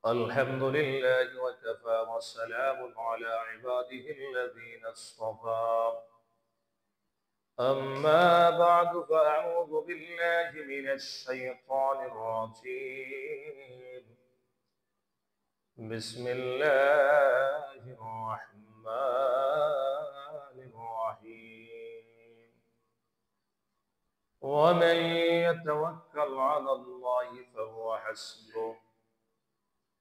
الحمد لله وكفى والسلام على عباده الذين اصطفى أما بعد فأعوذ بالله من الشيطان الرجيم بسم الله الرحمن الرحيم ومن يتوكل على الله فهو حسبه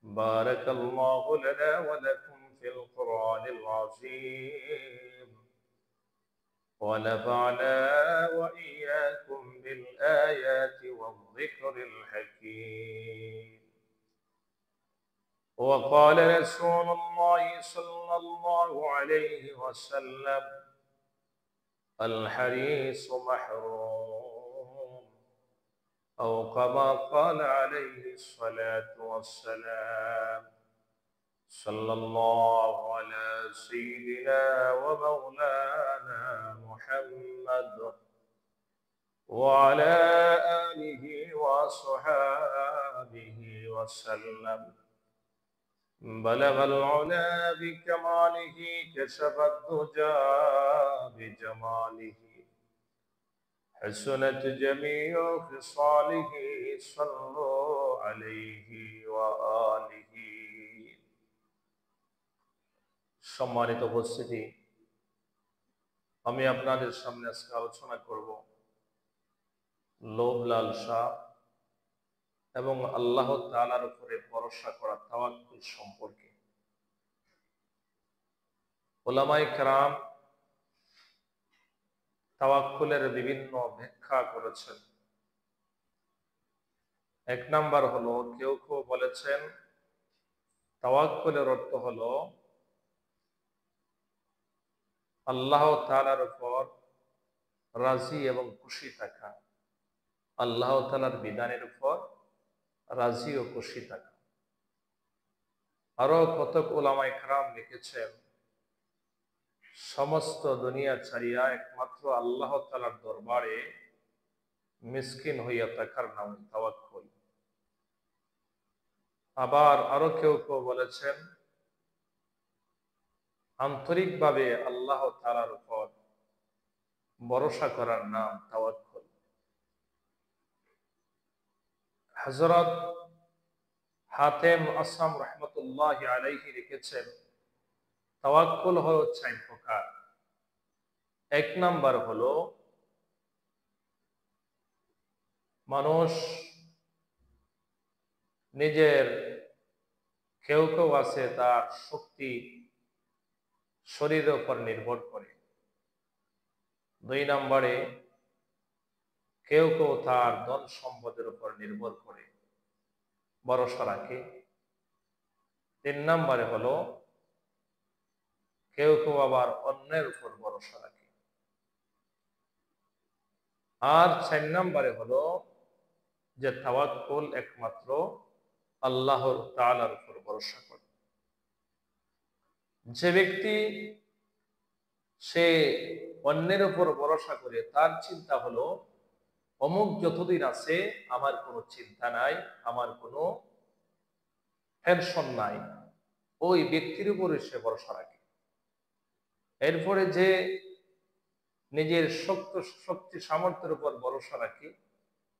بارك الله لنا ولكم في القرآن العظيم ونفعنا وإياكم بالآيات والذكر الحكيم وقال رسول الله صلى الله عليه وسلم الحريص محروم أو كما قال عليه الصلاة والسلام صلى الله على سيدنا ومولانا محمد وعلى آله وصحابه وسلم بلغ العلا بكماله كشف الدجى بجماله حسنت جميع خصاله صلوا عليه وآله সম্মানিত উপস্থিতি, আমি আপনাদের সামনে আজকে আলোচনা করব লোভ লালসা এবং আল্লাহ তাআলার উপরে ভরসা করা তাওয়াক্কুল সম্পর্কে। উলামায়ে কেরাম তাওয়াক্কুলের বিভিন্ন ব্যাখ্যা করেছেন। এক নাম্বার হলো, কেউ কেউ বলেছেন তাওয়াক্কুলের অর্থ হলো আল্লাহ তাআলার উপর রাজি এবং খুশি থাকা, আল্লাহ তাআলার বিধানের উপর রাজি ও খুশি থাকা। আরো কতক উলামায়ে কেরাম লিখেছেন সমস্ত দুনিয়া ছাড়িয়া একমাত্র আল্লাহ তাআলার দরবারে মিসকিন হইয়া থাকার নাম তাওয়াক্কুল। আবার আরো কেউ কেউ বলেছেন আন্তরিকভাবে আল্লাহ তাআলার উপর ভরসা করার নাম তাওয়াক্কুল। হযরত হাতেম আসাম রাহমাতুল্লাহি আলাইহি লিখেছেন তাওয়াক্কুল হলো 4 প্রকার। এক নাম্বার হলো মানুষ নিজের, কেউ কেউ আছে তার শক্তি শরীরের উপর নির্ভর করে। 2 নম্বরে কেউ কেউ তার ধন সম্পদের উপর নির্ভর করে ভরসা রাখে। 3 নম্বরে হলো কেউ কেউ আবার অন্যের উপর ভরসা রাখে। আর 4 নম্বরে হলো যে তাওয়াক্কুল একমাত্র আল্লাহ তাআলার উপর ভরসা করে। যে ব্যক্তি সে অন্যের উপর ভরসা করে, তার চিন্তা হলো অমুক যতদিন আছে আমার কোনো চিন্তা নাই, আমার কোনো টেনশন নাই, ওই ব্যক্তির উপরে সে ভরসা রাখে। এরপরে যে নিজের শক্তি সামর্থ্যের উপর ভরসা রাখে,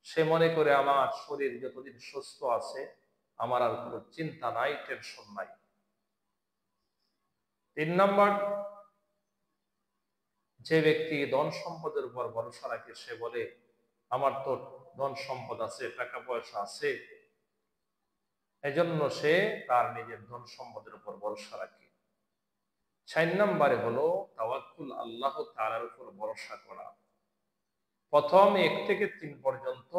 সে মনে করে আমার শরীর যতদিন সুস্থ আছে আমার আর কোনো চিন্তা নাই, টেনশন নাই। 3 নম্বর, যে ব্যক্তি ধন সম্পদের উপর ভরসা রাখে, সে বলে আমার তো ধন সম্পদ আছে, টাকা পয়সা আছে, এজন্য সে তার নিজের ধন সম্পদের উপর ভরসা রাখে। 4 নম্বরে হলো তাওয়াক্কুল আল্লাহ তাআলার উপর ভরসা করা। প্রথম 1 থেকে 3 পর্যন্ত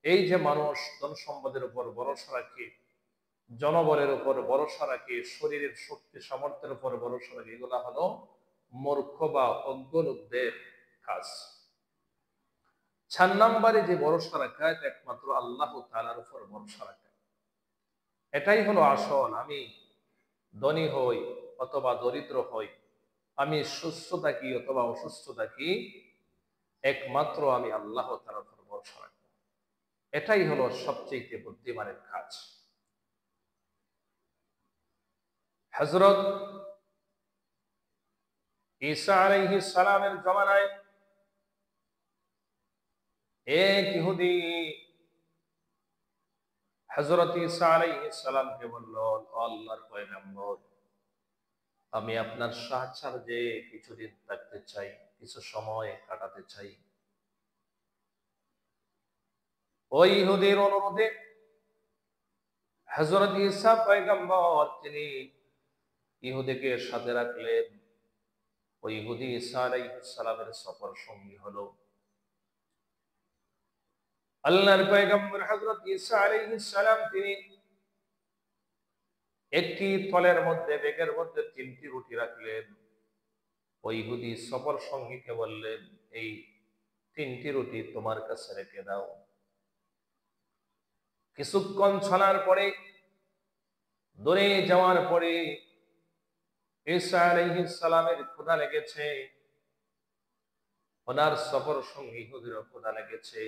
এই যে মানুষ ধন সম্পদের উপর ভরসা রাখে, জনবলের উপর ভরসা রাখে, শরীরের শক্তি সামর্থ্যের উপর ভরসা রাখে, এগুলা হলো মূর্খ বা অজ্ঞ লোকদের কাজ। 4 নম্বরে যে ভরসা রাখা, এটা একমাত্র আল্লাহ তাআলার উপর ভরসা রাখা। এটাই হলো আসল। আমি ধনী হই অথবা দরিদ্র হই, আমি সুস্থ থাকি অথবা অসুস্থ থাকি, একমাত্র আমি আল্লাহ তাআলার উপর ভরসা রাখি। এটাই হলো সবচেয়ে বুদ্ধিমানের কাজ। হযরত ঈসা আলাইহিস সালামের জামানায় এক ইহুদি হযরত ঈসা আলাইহিস সালামকে বলল, আল্লাহর পয়গম্বর, আমি আপনার সাহচর্যে কিছুদিন থাকতে চাই, কিছু সময় কাটাতে চাই। ওই ইহুদির অনুরোধে হযরত ঈসা পয়গম্বর তিনি ইহুদিকে সাথে রাখলেন। ওই ইহুদি ঈসা আলাইহিস সালামের সফর সঙ্গী হলো। আল্লাহর পয়গম্বর হযরত ঈসা আলাইহিস সালাম তিনি একটি থলের মধ্যে, ব্যাগের মধ্যে 3টি রুটি রাখলেন। ওই ইহুদি সফর সঙ্গীকে বললেন, এই 3টি রুটি তোমার কাছে রেখে দাও। কিছুক্ষণ চলার পরে, দূরে যাওয়ার পরে ঈসা আলাইহিস সালামের ক্ষুধা লেগেছে, ওনার সফর সঙ্গী ইহুদিরও ক্ষুধা লেগেছে।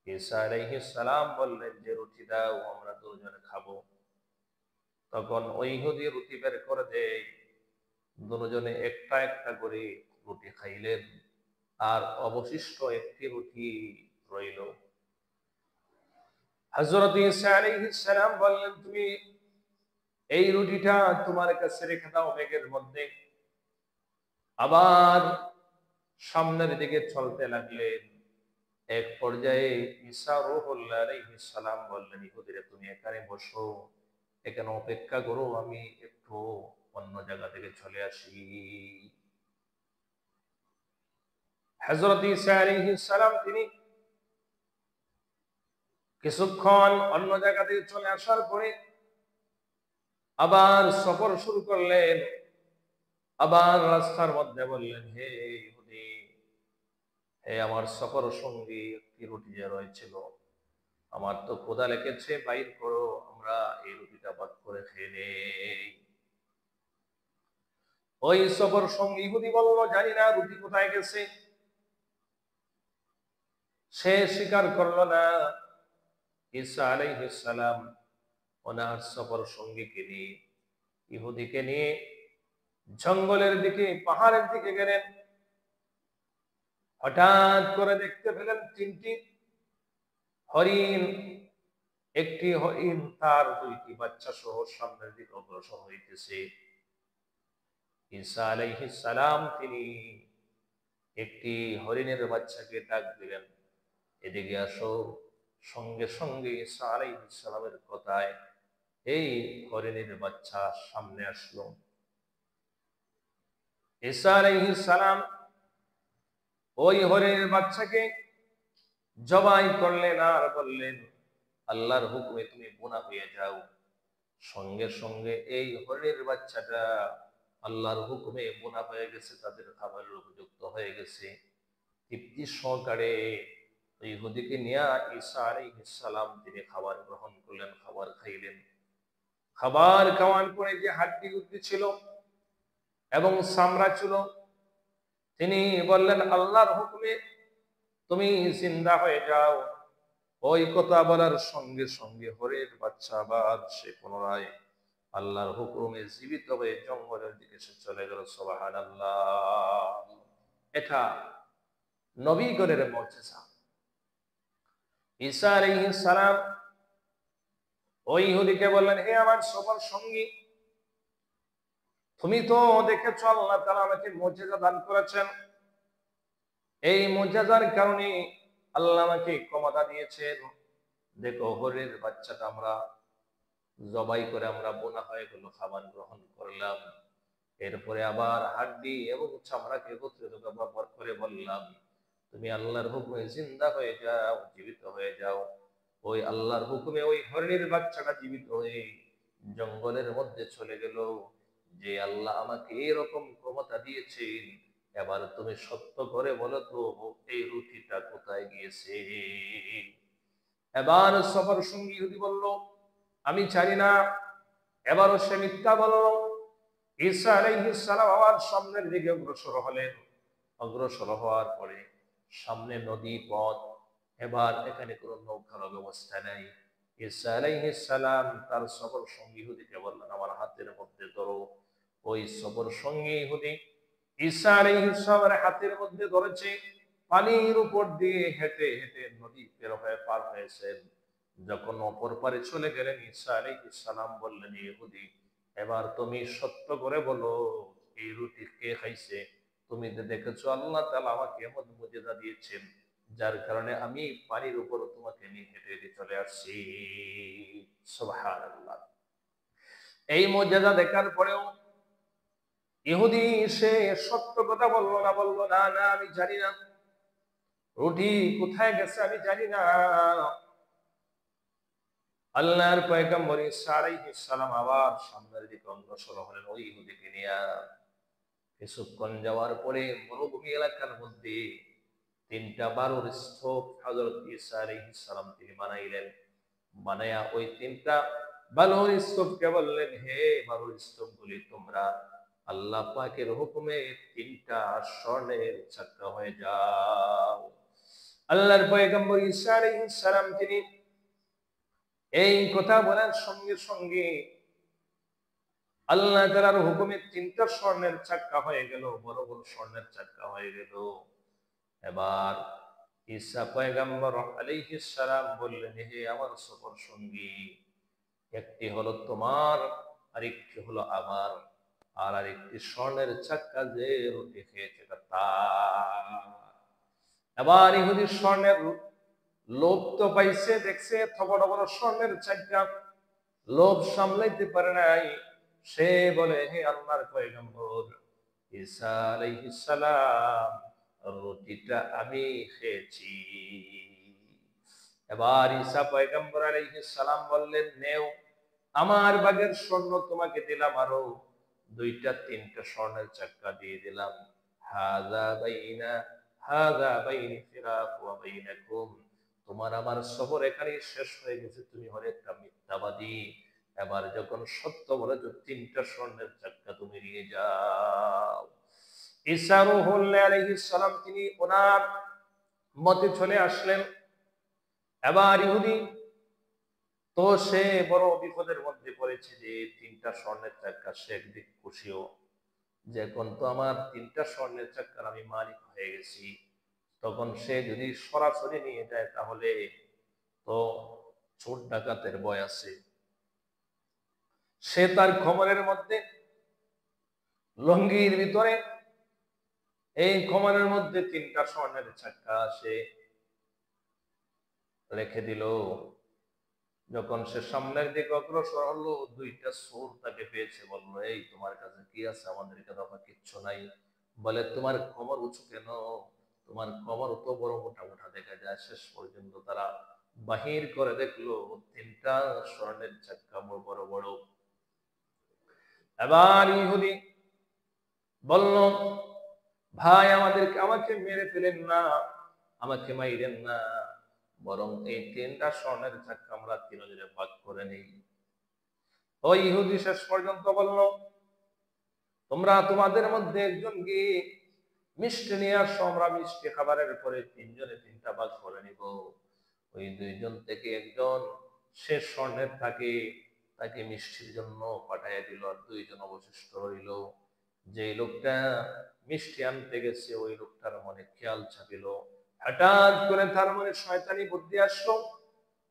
ঈসা আলাইহিস সালাম বললেন যে রুটি দাও, আমরা দুজনে খাবো। তখন ওই ইহুদি রুটি বের করে দেয়, দুজনে একটা একটা করে রুটি খাইলেন, আর অবশিষ্ট একটি রুটি রইল। হযরত ঈসা আলাইহিস সালাম বললেন, তুমি এই রুটিটা তোমার কাছে রেখে দাও ব্যাগের মধ্যে। আবার সামনের দিকে চলতে লাগলেন। এক পর্যায়ে ঈসা রূহুল্লাহ আলাইহিস সালাম বললেন, ইহুদিরা তুমি এখানে বসো, এখানে অপেক্ষা করো, আমি একটু অন্য জায়গা থেকে চলে আসি। হযরত ঈসা আলাইহিস সালাম তিনি কিছুক্ষণ অন্য জায়গা থেকে চলে আসার পরে আবার সফর শুরু করলেন। আবার রাস্তার মধ্যে বললেন, হে ইহুদি, হে আমার সফর সঙ্গী, একটি রুটি যে রয়েছিল, আমার তো ক্ষুধা লেগেছে, বাইর করো, আমরা এই রুটিটা ভাগ করে খেয়ে নেই। ওই সফর সঙ্গী ইহুদি বলল, জানি না রুটি কোথায় গেছে। সে স্বীকার করলো না। ঈসা আলাইহিস সালাম ওনার সফর সঙ্গীকে নিয়ে, ইহুদিকে নিয়ে জঙ্গলের দিকে, পাহাড়ের দিকে গেলেন। হঠাৎ করে দেখতে পেলেন 3টি হরিণ। একটি হরিণ তার 2টি বাচ্চা সহ সামনের দিকে অগ্রসর হইতেছে। ঈসা আলাইহিস সালাম তিনি একটি হরিণের বাচ্চাকে ডাক দিলেন, এদিকে আসো। সঙ্গে সঙ্গে ঈসা আলাইহিস সালামের কথায় এই হরিণের বাচ্চা সামনে আসলো। ঈসা আলাইহিস সালাম ওই হরিণের বাচ্চাকে জবাই করলেন আর বললেন, আল্লাহর হুকুমে তুমি গুনাহ হয়ে যাও। সঙ্গে সঙ্গে এই হরিণের বাচ্চাটা আল্লাহর হুকুমে গুনাহ হয়ে গেছে, তাদের খাবারের উপযুক্ত হয়ে গেছে। তৃপ্তি সহকারে ইহুদিকে নিয়ে ঈসা আলাইহিস সালাম তিনি খাবার গ্রহণ করলেন, খাবার খাইলেন। খাবার খাওয়ার পরে যে হাড্ডি গুড্ডি ছিল এবং চামড়া ছিল, তিনি বললেন, আল্লাহর হুকুমে তুমি জিন্দা হয়ে যাও। ওই কথা বলার সঙ্গে সঙ্গে হরিণের বাচ্চা আবার সে পুনরায় আল্লাহর হুকুমে জীবিত হয়ে জঙ্গলের দিকে সে চলে গেল। সুবহানাল্লাহ। এটা নবীগণের মুজিজা। ঈসা আলাইহিস সালাম ওই ইহুদিকে বললেন, হে আমার সফর সঙ্গী, তুমি তো দেখেছো আল্লাহ তাআলা আমাকে মুজিজা দান করেছেন। এই মুজিজার কারণে আল্লাহ আমাকে ক্ষমতা দিয়েছেন। দেখো হরিণের বাচ্চাটা আমরা জবাই করে আমরা বোনা হয়ে গেল খাবার গ্রহণ করলাম। এরপরে আবার হাড্ডি এবং চামড়াকে একত্রিত ব্যবহার করে বললাম, তুমি আল্লাহর হুকুমে জিন্দা হয়ে যাও, জীবিত হয়ে যাও। ওই আল্লাহর হুকুমে ওই হরিণের বাচ্চাটা জীবিত হয়ে জঙ্গলের মধ্যে চলে গেল। যে আল্লাহ আমাকে এরকম ক্ষমতা দিয়েছেন, এবার তুমি সত্য করে বলো তো এই রুটিটা কোথায় গিয়েছে। এবার সফর সঙ্গী ইহুদি বলল, আমি জানি না। এবারও সে মিথ্যা বলল। ঈসা আলাইহিস সালাম আবার সামনের দিকে অগ্রসর হলেন। অগ্রসর হওয়ার পরে সামনে নদী পথ, এবার এখানে কোনো নৌকার ব্যবস্থা নাই। ঈসা আলাইহিস সালাম তার সফর সঙ্গী ইহুদিকে বললেন, আমার হাতের মধ্যে ধরো। ওই সফর সঙ্গী ইহুদি ঈসা আলাইহিস সালামের হাতের মধ্যে ধরেছে, পানির উপর দিয়ে হেঁটে হেঁটে নদী পের হয়ে পার হয়েছেন। যখন অপর পারে চলে গেলেন, ঈসা আলাইহিস সালাম বললেন, ইহুদি, এবার তুমি সত্য করে বলো, এই রুটি কে খাইছে? তুমি তো দেখেছো আল্লাহ তাআলা আমাকে এমন মুজিজা দিয়েছেন, যার কারণে আমি পানির উপর তোমাকে নিয়ে হেঁটে হেঁটে চলে আসছি। সুবহানাল্লাহ। এই মুজিজা দেখার পরেও ইহুদি সে সত্য কথা বললো না, বললো, না না, আমি জানি না রুটি কোথায় গেছে, আমি জানি না। আল্লাহর পয়গম্বর ঈসা আলাইহিস সালাম আবার সামনের দিকে অগ্রসর হলেন ওই ইহুদিকে নিয়ে। কিছুক্ষণ যাওয়ার পরে মরুভূমি এলাকার মধ্যে তিনটা বালুর স্তূপ হযরত ঈসা আলাইহিস সালাম তিনি বানাইলেন। বানায়া ওই তিনটা বালুর স্তূপকে বললেন, হে বালুর স্তূপগুলি, তোমরা আল্লাহ পাকের হুকুমে তিনটা স্বর্ণের চাকা হয়ে যাও। আল্লাহর পয়গম্বর ঈসা আলাইহিস সালাম তিনি এই কথা বলার সঙ্গে সঙ্গে আল্লাহ তাআলার হুকুমে তিনটা স্বর্ণের চাকা হয়ে গেল, বড় বড় স্বর্ণের চাকা হয়ে গেল। এবার ঈসা পয়গম্বর আলাইহিস সালাম বললেন, হে আমার সফর সঙ্গী, একটি হলো তোমার, আরেকটি হলো আমার, আর আরেকটি স্বর্ণের চাকা যে রুটি খেয়েছে এটা তার। এবার ইহুদি স্বর্ণের লোভ তো পাইছে, দেখছে এত বড় বড় স্বর্ণের চাকা, লোভ সামলাইতে পারে নাই। সে বলে, হে আল্লাহর পয়গম্বর ঈসা আলাইহিস সালাম, রুটিটা আমি খেয়েছি। এবার ঈসা পয়গম্বর আলাইহিস সালাম বললেন, নেও, আমার ভাগের স্বর্ণ তোমাকে দিলাম, আরো দুইটা তিনটা স্বর্ণের চাকা দিয়ে দিলাম। হাযা বাইনা হাযা বাইনি ফিরাক ওয়া বাইনাকুম, তোমার আমার সফর এখানেই শেষ হয়ে গেছে, তুমি হলে একটা মিথ্যাবাদী। এবার যখন সত্য বলেছো, তিনটা স্বর্ণের চাকা তুমি নিয়ে যাও। ঈসা রূহুল্লাহ আলাইহিস সালাম তিনি ওনার মতে চলে আসলেন। এবার ইহুদি তো সে বড় বিপদের মধ্যে পড়েছে যে তিনটা স্বর্ণের চাকা, সে একদিক খুশিও যে এখন তো আমার তিনটা স্বর্ণের চাকার আমি মালিক হয়ে গেছি। তখন সে যদি সরাসরি নিয়ে যায় তাহলে তো চোর ডাকাতের ভয় আছে। সে তার খবরের মধ্যে লঙ্গির ভিতরে এই খবরের মধ্যে তিনটা স্বর্ণের চাকা সে রেখে দিল। যখন সে সামনের দিকে অগ্রসর হলো, দুইটা চোর তাকে পেয়েছে, বললো, এই তোমার কাছে কি আছে? আমাদের কাছে আমার কিচ্ছু নাই। বলে, তোমার খবর উঁচু কেন? তোমার খবর তো বড় মোটা মোটা দেখা যায়। শেষ পর্যন্ত তারা বাহির করে দেখলো তিনটা স্বর্ণের চাকা বড় বড়। এবার ইহুদি বলল, ভাই, আমাকে মেরে ফেলেন না, আমাকে মাইরেন না, বরং এই তিনটা স্বর্ণের চাকা আমরা তিনজনে ভাগ করে নেই। ওই ইহুদি শেষ পর্যন্ত বলল, তোমরা তোমাদের মধ্যে একজন গিয়ে মিষ্টি নিয়ে আসো, আমরা মিষ্টি খাবারের পরে তিনজনে তিনটা ভাগ করে নিব। ওই দুইজন থেকে একজন শেষ স্বর্ণের তাকে মিষ্টির জন্য পাঠাইয়া দিল, আর দুইজন অবশিষ্ট রইল। যে লোকটা মিষ্টি আনতে গেছে ওই লোকটার মনে খেয়াল ছাপিল, হঠাৎ করে তার মনে শয়তানি বুদ্ধি আসলো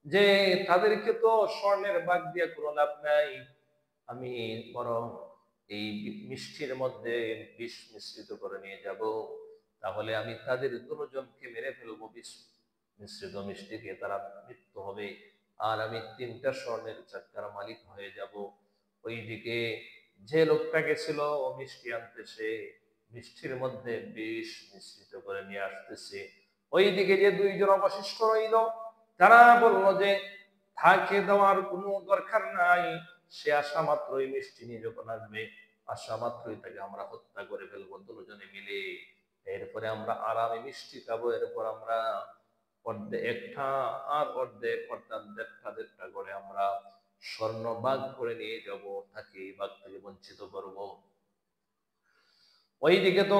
যে তাদেরকে তো স্বর্ণের ভাগ দিয়ে কোনো লাভ নাই, আমি বরং এই মিষ্টির মধ্যে বিষ মিশ্রিত করে নিয়ে যাব। তাহলে আমি তাদের দুজনকে মেরে ফেলবো, বিষ মিশ্রিত মিষ্টিকে, তারা মৃত্যু হবে, আর আমি তিনটা স্বর্ণের চাকার মালিক হয়ে যাব। ওইদিকে যে লোকটা গেছিল মিষ্টি আনতেছে, মিষ্টির মধ্যে বিষ মিশ্রিত করে নিয়ে আসতেছে। ওইদিকে যে দুইজন অবশিষ্ট রইল, তারা বললো যে তাকে দেওয়ার কোনো দরকার নাই, সে আসা মাত্রই মিষ্টি নিয়ে যখন আসবে, আসা মাত্রই তাকে আমরা হত্যা করে ফেলবো দুজনে মিলে। এরপরে আমরা আরামে মিষ্টি খাবো, এরপর আমরা অর্ধেক একটা আর অর্ধেক অর্থাৎ দেড়টা দেড়টা করে আমরা স্বর্ণ ভাগ করে নিয়ে যাব, তাকে ভাগ থেকে বঞ্চিত করব। ওইদিকে তো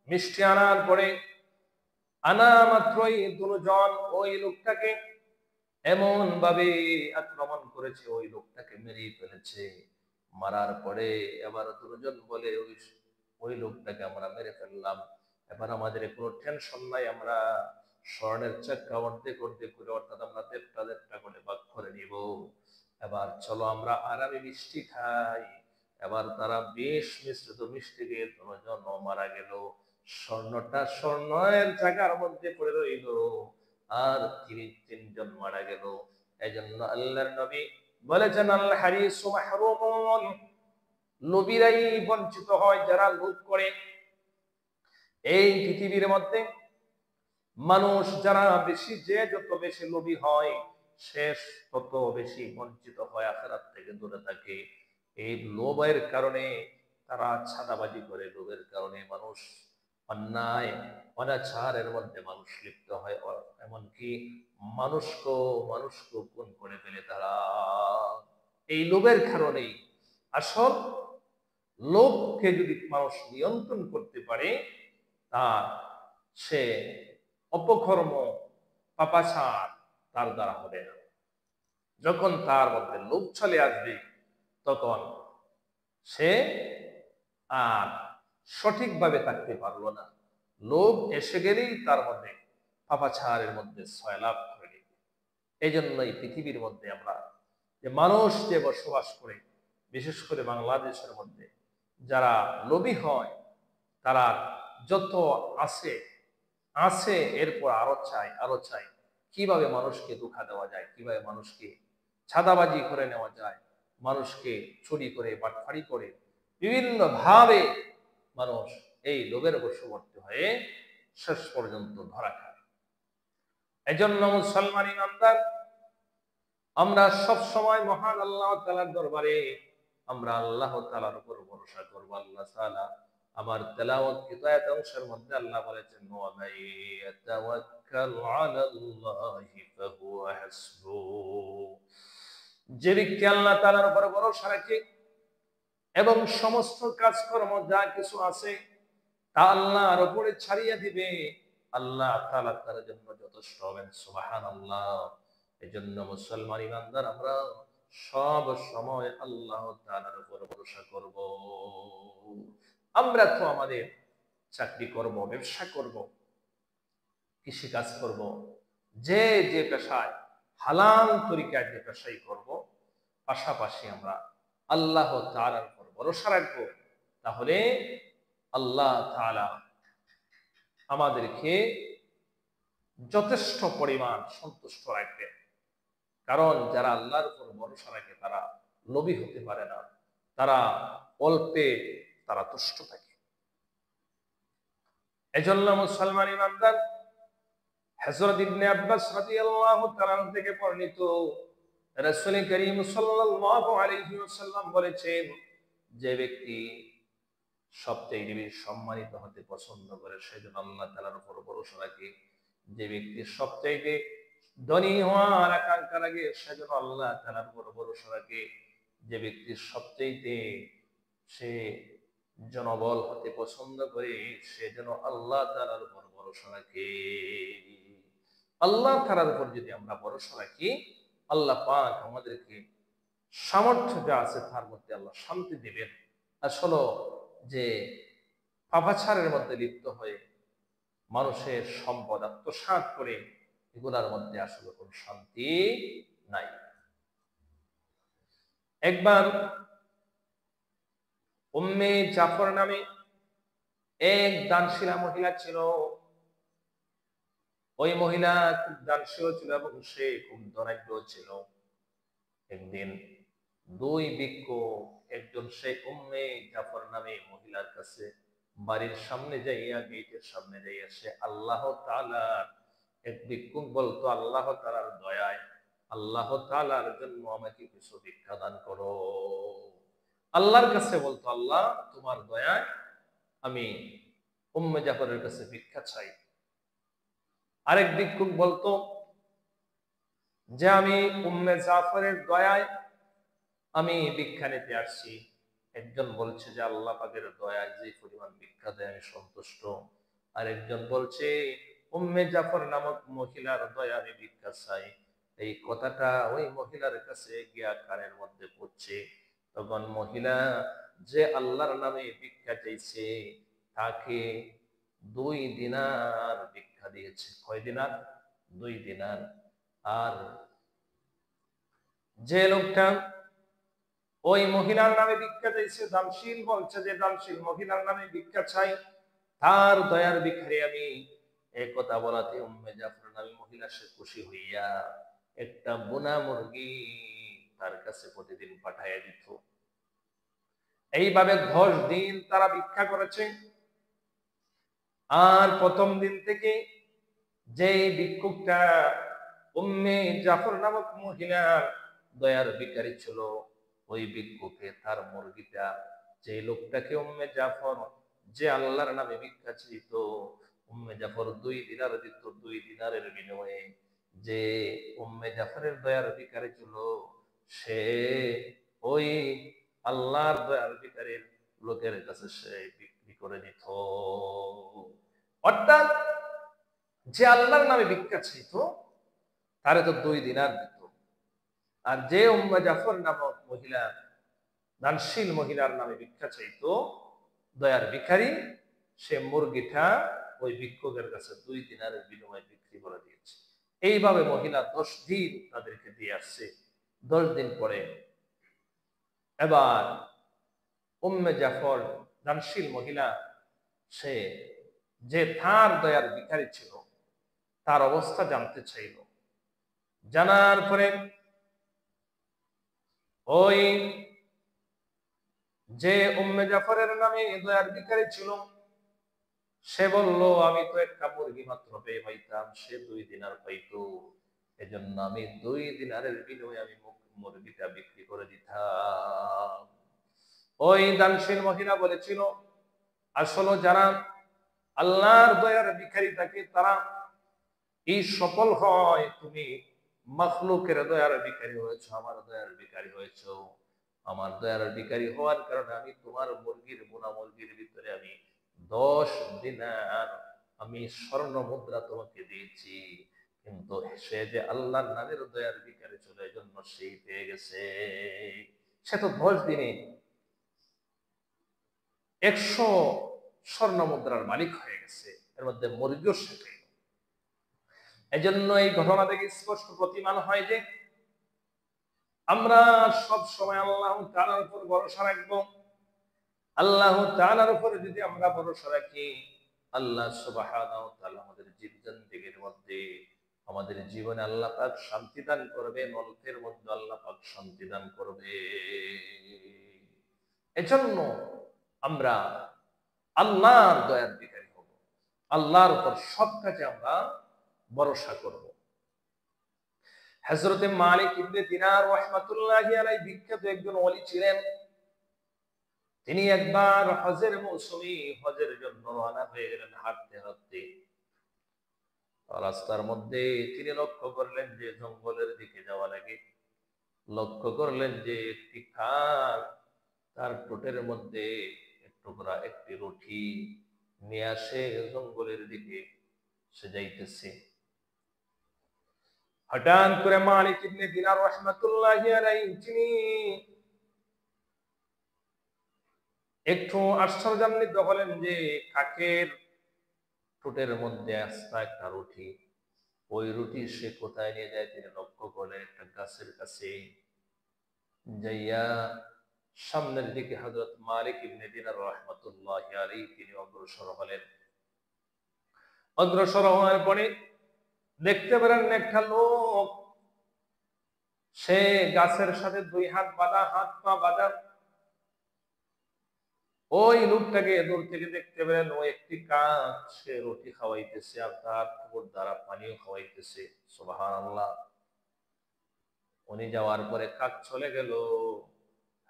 মিষ্টি আনার পরে আনা মাত্রই দুজন ওই লোকটাকে এমন ভাবে আক্রমণ করেছে, ওই লোকটাকে মেরেই ফেলেছে। মারার পরে এবার দুজন বলে, ওই ওই লোকটাকে আমরা মেরে ফেললাম, এবার আমাদের কোনো টেনশন নাই, আমরা স্বর্ণের চাকা অর্ধেক অর্ধেক করে, অর্থাৎ আমরা দেড়টা দেড়টা করে ভাগ করে নিব। এবার চলো আমরা আরামে মিষ্টি খাই। এবার তারা বেশ মিশ্রিত মিষ্টি দিয়ে দুজন মারা গেল। স্বর্ণটা স্বর্ণের জায়গার মধ্যে পড়ে রইল, আর তিনজন মারা গেল। এই জন্য আল্লাহর নবী বলেছেন, আল হারিসু মাহরুমুন, লোভীরাই বঞ্চিত হয়, যারা লোভ করে। এই পৃথিবীর মধ্যে মানুষ যারা বেশি, যে যত বেশি লোভী হয়, শেষ তত বেশি বঞ্চিত হয়, আখিরাত থেকে দূরে থাকে। এই লোভের কারণে তারা ছাদাবাজি করে, লোভের কারণে মানুষ অন্যায় অনাচারের মধ্যে মানুষ লিপ্ত হয়, এমনকি মানুষকে খুন করে ফেলে তারা। এই লোভের কারণেই আসল লোভকে যদি মানুষ নিয়ন্ত্রণ করতে পারে, তার সে অপকর্ম পাপাচার তার দ্বারা হবে না। যখন তার মধ্যে লোভ চলে আসবে, তখন সে আর সঠিকভাবে থাকতে পারলো না। লোভ এসে গেলেই তার মধ্যে পাপাচারের মধ্যে সয়লাভ করে নেবে। এই জন্যই পৃথিবীর মধ্যে আমরা যে মানুষ যে বসবাস করে, বিশেষ করে বাংলাদেশের মধ্যে যারা লোভী হয়, তারা যত আছে আছে এরপর আরো চাই আরো চাই, কিভাবে মানুষকে ধোঁকা দেওয়া যায়, কিভাবে মানুষকে ছাদাবাজি করে নেওয়া যায়, মানুষকে চুরি করে বাটফারি করে বিভিন্ন ভাবে মানুষ এই লোভের বশবর্তী হয়ে শেষ পর্যন্ত ধরা খায়। এজন্য মুসলমান ইমানদার, আমরা সব সময় মহান আল্লাহ তাআলার দরবারে আমরা আল্লাহ তাআলার উপর ভরসা করব। আল্লাহ তাআলা আমার তেলাওয়াত কিতায়াত অংশের মধ্যে আল্লাহ বলেছেন, ওয়া মাইয়াতাওয়াক্কাল আলাল্লাহি ফাহুয়া হাসবু, যে ব্যক্তি আল্লাহ তাআলার উপর ভরসা রাখে এবং সমস্ত কাজকর্ম যা কিছু আছে তা আল্লাহর উপরে ছাড়িয়ে দিবে, আল্লাহ তাআলা তার জন্য যথেষ্ট হবেন। সুবহানাল্লাহ। এজন্য মুসলমান ইমানদার, আমরা সব সময় আল্লাহ তাআলার উপর ভরসা করব। আমরা তো আমাদের চাকরি করব, ব্যবসা করব, কৃষি কাজ করব, যে যে পেশায় হালাল তরিকায় যে পেশাই করব, পাশাপাশি আমরা আল্লাহ তাআলার উপর ভরসা রাখবো। তাহলে আল্লাহ তাআলা আমাদেরকে যথেষ্ট পরিমাণ সন্তুষ্ট রাখবেন। কারণ যারা আল্লাহর উপর ভরসা রাখে তারা লোভী হতে পারে না, তারা অল্পে তারা তুষ্ট থাকে। এজন্য মুসলমান ইমানদার, হযরত ইবনে আব্বাস রাদিয়াল্লাহু তাআলা থেকে বর্ণিত, রাসূল করিম সাল্লাল্লাহু আলাইহি ওয়াসাল্লাম বলেছেন, যে ব্যক্তি সবচেয়ে বেশি সম্মানিত হতে পছন্দ করে সে যেন আল্লাহ তাআলার উপর ভরসা রাখে। যে ব্যক্তি সবচেয়ে ধনী হওয়ার আকাঙ্ক্ষা রাখে সে যেন আল্লাহ তাআলার উপর ভরসা রাখে। যে ব্যক্তি সবচেয়ে সে জনবল হতে পছন্দ করে সে যেন আল্লাহ তাআলার উপর ভরসা রাখে। আল্লাহ তাআলার উপর যদি আমরা ভরসা রাখি, আল্লাহ পাক আমাদেরকে সামর্থ্য যা আছে তার মধ্যে আল্লাহ শান্তি দিবেন। আসলে যে পাপাচারের মধ্যে লিপ্ত হয়ে মানুষের সম্পদ আত্মসাৎ করে, এগুলার মধ্যে আসলে কোন শান্তি নাই। একবার উম্মে জাফর নামে এক দানশীলা মহিলা ছিল। ওই মহিলা খুব দানশীল ছিল এবং সে খুব ধনাঢ্য ছিল। একদিন দুই ভিক্ষুক, একজন সে উম্মে জাফর নামে মহিলার কাছে বাড়ির সামনে যাইয়া, গেটের সামনে যাইয়া সে আল্লাহ তাআলার, এক ভিক্ষুক বলতো, আল্লাহ তাআলার দয়ায়, আল্লাহ তাআলার জন্য আমাকে কিছু ভিক্ষা দান করো। আল্লাহর কাছে বলতো, আল্লাহ তোমার দয়ায় আমি উম্মে জাফরের কাছে ভিক্ষা চাই। আরেক ভিক্ষুক বলতো যে আমি উম্মে জাফরের দয়ায় আমি ভিক্ষা নিতে আসছি। একজন বলছে যে আল্লাহ পাকের দয়ায় যে পরিমাণ ভিক্ষা দেয় আমি সন্তুষ্ট। আর একজন বলছে উম্মে জাফর নামক মহিলার দয়া আমি ভিক্ষা চাই। এই কথাটা ওই মহিলার কাছে গিয়া কানের মধ্যে পড়ছে। তখন মহিলা যে আল্লাহর নামে ভিক্ষা চাইছে তাকে 2 দিনার ভিক্ষা দিয়েছে। কয় দিনার? 2 দিনার। আর যে লোকটা ওই মহিলার নামে ভিক্ষা চাইছে, দানশীল বলছে যে দানশীল মহিলার নামে ভিক্ষা চাই, তার দয়ার ভিখারি আমি, এই কথা বলাতে উম্মে জাফর নামী মহিলা সে খুশি হইয়া একটা বোনা মুরগি তার কাছে প্রতিদিন পাঠাইয়া দিত। এইভাবে 10 দিন তারা ভিক্ষা করেছে। আর প্রথম দিন থেকে যে ভিক্ষুকটা উম্মে জাফর নামক মহিলার দয়ার ভিখারি ছিল, ওই ভিক্ষুকে তার মুরগিটা যে লোকটাকে উম্মে জাফর যে আল্লাহর নামে ভিক্ষা চাইত, উম্মে জাফর 2 দিনার দিত। 2 দিনারের বিনিময়ে যে উম্মে জাফরের দয়ার ভিখারি ছিল সে ওই আল্লাহর দয়ার ভিখারির লোকের কাছে সে বিক্রি করে দিত। অর্থাৎ যে আল্লাহর নামে ভিক্ষা চাইত তারে তো 2 দিনার দিত, আর যে উম্মে জাফর নামক মহিলা দানশীল মহিলার নামে ভিক্ষা চাইতো দয়ার ভিখারি, সে মুরগিটা ওই ভিক্ষুকের কাছে 2 দিনারের বিনিময়ে বিক্রি করে দিয়েছে। এইভাবে মহিলা 10 দিন তাদেরকে দিয়ে আসছে। 10 দিন পরে এবার উম্মে জাফর দানশীল মহিলা সে যে তার দয়ার ভিখারি ছিল তার অবস্থা জানতে চাইল। জানার পরে ওই যে উম্মে জাফরের নামে দয়ার ভিখারি ছিল সে বলল, আমি তো একটা মুরগি মাত্র পেয়ে পাইতাম, সে 2 দিনার পাইতো, এজন্য আমি 2 দিনারের বিনিময়ে আমি মুরগিটা বিক্রি করে দিতাম। ওই দানশীল মহিলা বলেছিল, আসলে যারা আল্লাহর দয়ার ভিখারি থাকে তারা এই সফল হয়, তুমি মাখলুকের দয়ার ভিখারি হয়েছো, আমার দয়ার ভিখারি হয়েছো। আমার দয়ার ভিখারি হওয়ার কারণে আমি তোমার মুরগির বোনা মুরগির ভিতরে আমি 10 দিনার আমি স্বর্ণ মুদ্রা তোমাকে দিয়েছি, কিন্তু সে যে আল্লাহর নামের দয়ার ভিখারি ছিল এই জন্য সেই পেয়ে গেছে। সে তো 10 দিনে 100 স্বর্ণ মুদ্রার মালিক হয়ে গেছে, এর মধ্যে মুরগিও সাথে। এই জন্য এই ঘটনা থেকে স্পষ্ট প্রতিমান হয় যে আমরা সব সময় আল্লাহ তাআলার উপর ভরসা রাখবো। আল্লাহ তাআলার উপর যদি আমরা ভরসা রাখি, আল্লাহ সুবহানাহু ওয়া তাআলা আমাদের জীবনের মধ্যে আমাদের জীবনে আল্লাহ পাক শান্তি দান করবে, অল্পের মধ্যে আল্লাহ পাক শান্তি দান করবে। এজন্য আমরা আল্লাহর দয়ার ভিখারি হব, আল্লাহর উপর সব কাজে আমরা ভরসা করব। হযরতে মালিক ইবনে দিনার রাহমাতুল্লাহি আলাইহি বিখ্যাত একজন ওলি ছিলেন। তিনি একবার হজের মৌসুমে হজের জন্য রওনা হয়ে গেলেন। হাঁটতে হাঁটতে রাস্তার মধ্যে তিনি লক্ষ্য করলেন যে জঙ্গলের দিকে যাওয়া লাগে। লক্ষ্য করলেন যে একটি কাক তার ঠোঁটের মধ্যে টুকরা একটি রুটি নিয়ে আসে জঙ্গলের দিকে সে যাইতেছে। হঠাৎ করে মালিক ইবনে দিনার রাহমাতুল্লাহি আলাইহি তিনি একটু আশ্চর্যান্বিত হলেন যে কাকের ঠোঁটের মধ্যে আস্তা একটা রুটি, ওই রুটি সে কোথায় নিয়ে যায় তিনি লক্ষ্য করলেন একটা গাছের কাছে। যাইয়া সামনের দিকে হযরত মালিক ইবনে দিনার রাহমাতুল্লাহি আলাইহি তিনি অগ্রসর হলেন। অগ্রসর হওয়ার পরে দেখতে পেলেন একটা লোক, সে গাছের সাথে 2 হাত বাঁধা, হাত পা বাঁধা। ওই লোকটাকে দূর থেকে দেখতে পেলেন ও একটি কাক সে রুটি খাওয়াইতেছে আর তার ঠোঁট দ্বারা পানিও খাওয়াইতেছে। সুবহানাল্লাহ। উনি যাওয়ার পরে কাক চলে গেল।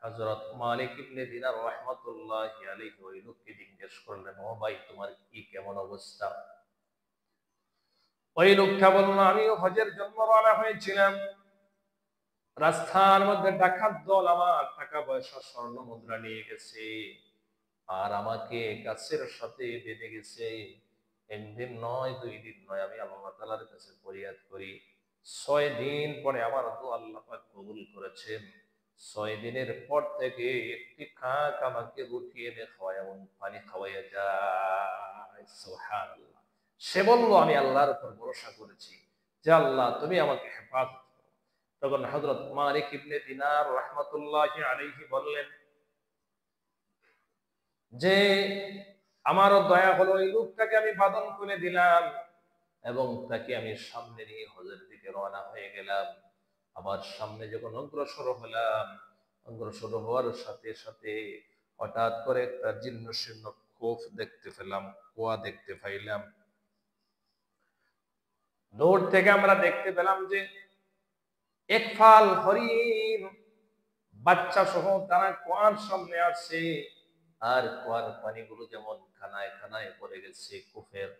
হযরত মালিক ইবনে দিনার রাহমাতুল্লাহি আলাইহি ওই লোককে জিজ্ঞেস করলেন, ও ভাই তোমার কি কেমন অবস্থা? ওই লোকটা বলল, আমিও হজের জন্য রওনা হয়েছিলাম, রাস্তার মধ্যে ডাকাত দল আমার টাকা পয়সা স্বর্ণ মুদ্রা নিয়ে গেছে আর আমাকে গাছের সাথে বেঁধে গেছে। 1 দিন নয় 2 দিন নয়, আমি আল্লাহ তাআলার কাছে ফরিয়াদ করি, 6 দিন পরে আমার দোয়া আল্লাহ পাক কবুল করেছেন। 6 দিনের পর থেকে একটি কাক আমাকে রুটি এনে খাওয়ায় এবং পানি খাওয়াইয়া যায়। সুবহানাল্লাহ। সে বলল, আমি আল্লাহর উপর ভরসা করেছি যে আল্লাহ তুমি আমাকে হেফাজত করো। তখন হযরত মালিক ইবনে দিনার রাহমাতুল্লাহি আলাইহি বললেন যে আমারও দয়া হলো, এই লোকটাকে আমি বাদন করে দিলাম এবং তাকে আমি সামনে নিয়ে হজের দিকে রওনা হয়ে গেলাম। আবার সামনে যখন অগ্রসর হলাম, অগ্রসর হওয়ার সাথে সাথে হঠাৎ করে একটা জীর্ণ শীর্ণ খোপ দেখতে পেলাম, কুয়া দেখতে পাইলাম। দূর থেকে আমরা দেখতে পেলাম যে এক ফাল হরিণ বাচ্চা সহ তারা কুয়ার সামনে আসছে, আর কুয়ার পানিগুলো যেমন খানায় খানায় পড়ে গেছে কূপের,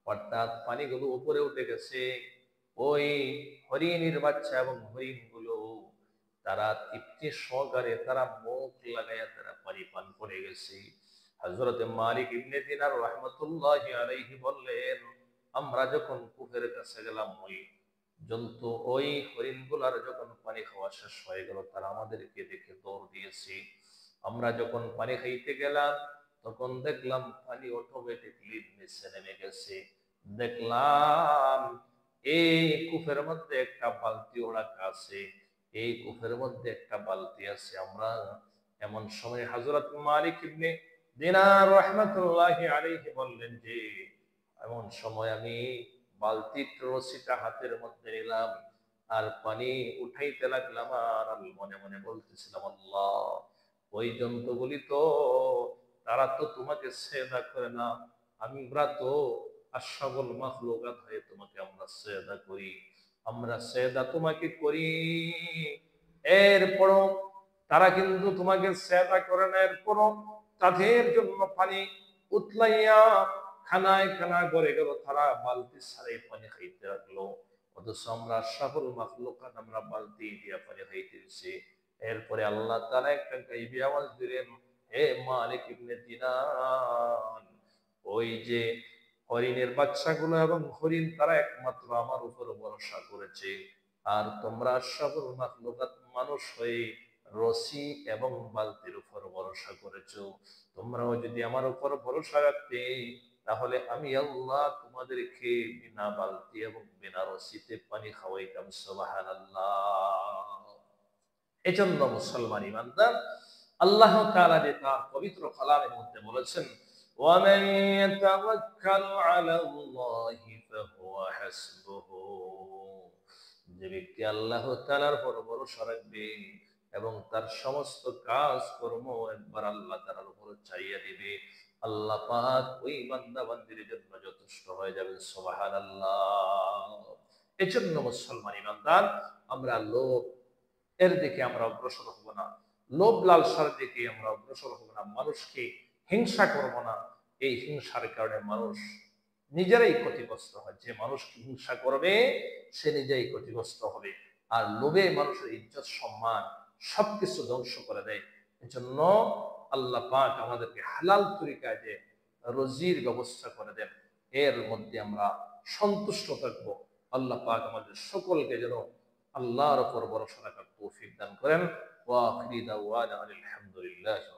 অর্থাৎ পানিগুলো উপরে উঠে গেছে। ওই হরিণের বাচ্চা এবং হরিণগুলো তারা তৃপ্তি সহকারে তারা মুখ লাগাইয়া তারা পানি পান করে গেছে। হযরত মালিক ইবনে দিনার রাহমাতুল্লাহি আলাইহি বললেন, আমরা যখন কূপের কাছে গেলাম, ওই হরিণগুলার যখন পানি খাওয়া শেষ হয়ে গেল, তারা আমাদেরকে দেখে দৌড় দিয়েছে। আমরা যখন পানি খাইতে গেলাম, তখন দেখলাম পানি অটোমেটিকলি নিচে নেমে গেছে। দেখলাম এই কূপের মধ্যে একটা বালতিও রাখা আছে, এই কূপের মধ্যে একটা বালতি আছে। আমরা এমন সময় হযরত মালিক ইবনে দিনার রাহমাতুল্লাহি আলাইহি বললেন যে এমন সময় আমি বালতির রশিটা হাতের মধ্যে নিলাম আর পানি উঠাইতে লাগলাম, আর আমি মনে মনে বলতেছিলাম, আল্লাহ ওই জন্তুগুলি তো তারা তো তোমাকে সেজদা করে না, আমরা তো আশরাফুল মাখলুকাত হয়ে তোমাকে আমরা সেজদা করি, আমরা সেজদা তোমাকে করি। এরপরও তারা কিন্তু তোমাকে সেজদা করে না, এরপরও তাদের জন্য পানি উতলাইয়া খানায় খানা করে গেল, তারা বালতি ছাড়াই পানি খাইতে লাগলো। অথচ আমরা আশরাফুল মাখলুকাত আমরা বালতি দিয়া পানি খাইতেছি। এরপরে আল্লাহ তাআলা একটা গায়বী আওয়াজ দিলেন, হে মালিক ইবনে দিনার, ওই যে হরিণের বাচ্চাগুলো এবং হরিণ তারা একমাত্র আমার উপর ভরসা করেছে, আর তোমরা আশরাফুল মাখলুকাত মানুষ হয়ে রশি এবং বালতির উপর ভরসা করেছো। তোমরাও যদি আমার উপর ভরসা রাখতে, তাহলে আমি আল্লাহ তোমাদেরকে বিনা বালতি এবং বিনা রশিতে পানি খাওয়াইতাম। সুবহানাল্লাহ। এজন্য মুসলমান ইমানদার, আল্লাহ তাআলা যে তার পবিত্র কালামের মধ্যে বলেছেন, ওয়ামান ইয়াতাওয়াক্কাল আলাল্লাহি ফাহুয়া হাসবুহু, যে ব্যক্তি আল্লাহ তাআলার উপর ভরসা রাখবে এবং তার সমস্ত কাজ কর্ম একবার আল্লাহ তাআলার উপর চাইয়া দিবে, আল্লাহ পাক ওই বান্দা বান্দির জন্য যথেষ্ট হয়ে যাবে। সুবহানাল্লাহ। এজন্য মুসলমান ইমানদার, আমরা লোভ এর দিকে আমরা অগ্রসর হব না, লোভ লালসার দিকে আমরা অগ্রসর হব না, মানুষকে হিংসা করব না। এই হিংসার কারণে মানুষ নিজেরাই ক্ষতিগ্রস্ত হয়। যে মানুষকে হিংসা করবে সে নিজেই ক্ষতিগ্রস্ত হবে, আর লোভে মানুষের ইজ্জত সম্মান সবকিছু ধ্বংস করে দেয়। এজন্য আল্লাহ পাক আমাদেরকে হালাল তরিকায় যে রুজির ব্যবস্থা করে দেন, এর মধ্যে আমরা সন্তুষ্ট থাকবো। আল্লাহ পাক আমাদের সকলকে যেন আল্লাহর উপর ভরসা রাখার তৌফিক দান করেন। ওয়া আখিরি দাওয়ানা আলহামদুলিল্লাহি।